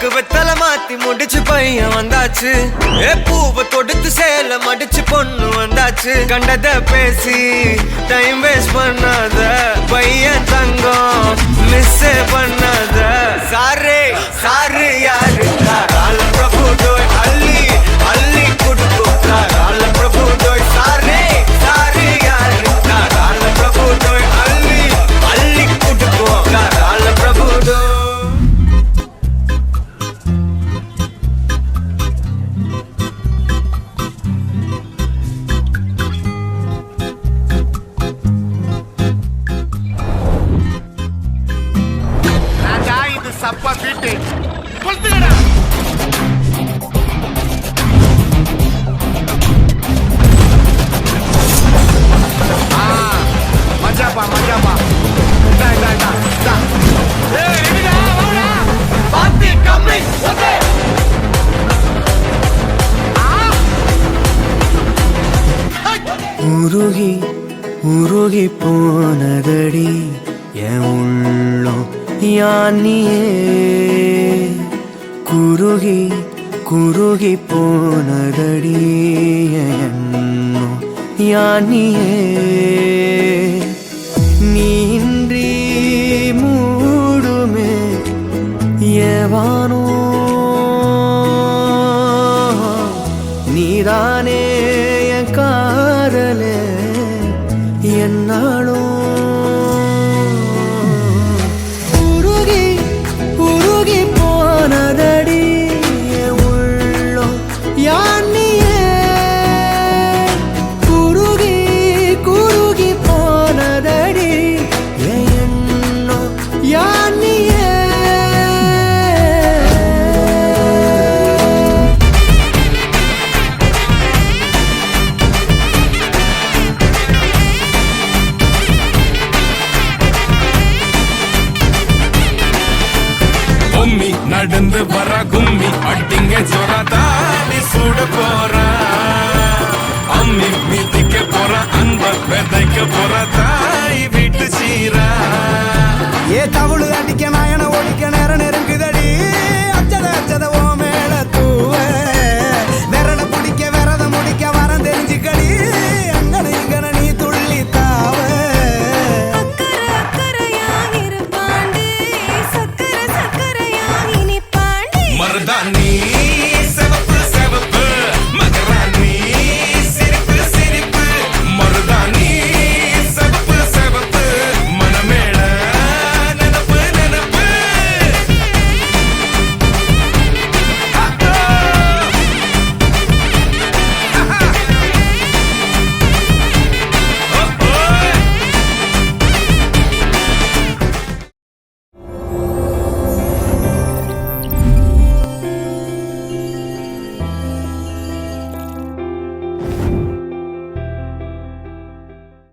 பாக்கு வெத்தல மாத்தி முடிச்சு பையன் வந்தாச்சு. பூவை தொடுத்து சேல மடிச்சு பொண்ணு வந்தாச்சு. கண்டத பேசி டைம் வேஸ்ட் பண்ணாத பையன் தங்கம் மிஸ் பண்ணாத. சாரு சாரு யாரு கால பிரபு டோய் அள்ளி அள்ளி குடுக்கும் கால பிரபு டோய். சாரு சாரு யாரு கால பிரபு டோய் அள்ளி அள்ளி குடுக்கும் கால பிரபு டோய். சப்பா பீட்டு கொளுத்துங்கடா. மஜாப்பா மஜாப்பா. பாத்தி கம்மி ஓகே. உருகி உருகி போனதடி என் உள்ளம் யானியே. குருகி குருகி போனதடி என்னோ யானியே. நீன்றி மூடுமே ஏவானோ நீதானே என் காதலே என்னாலும். நடந்து வர கும்மி அட்டிங்க சொரதாடி சூட போற. அம்மி மீதிக்க போற அன்ப விதைக்க போற தாய் வீட்டு சீரா. ஏ தவுளு அடிக்க நாயன ஓடிக்க நேரம் நெருங்குதடி. அச்சத அச்சத ஓ மேல தூவ விரட பிடிக்க விரத முடிக்க வரம் தெரிஞ்சுக்கடி. அங்கன இங்கன நீ துள்ளி தாவ. மருதாணி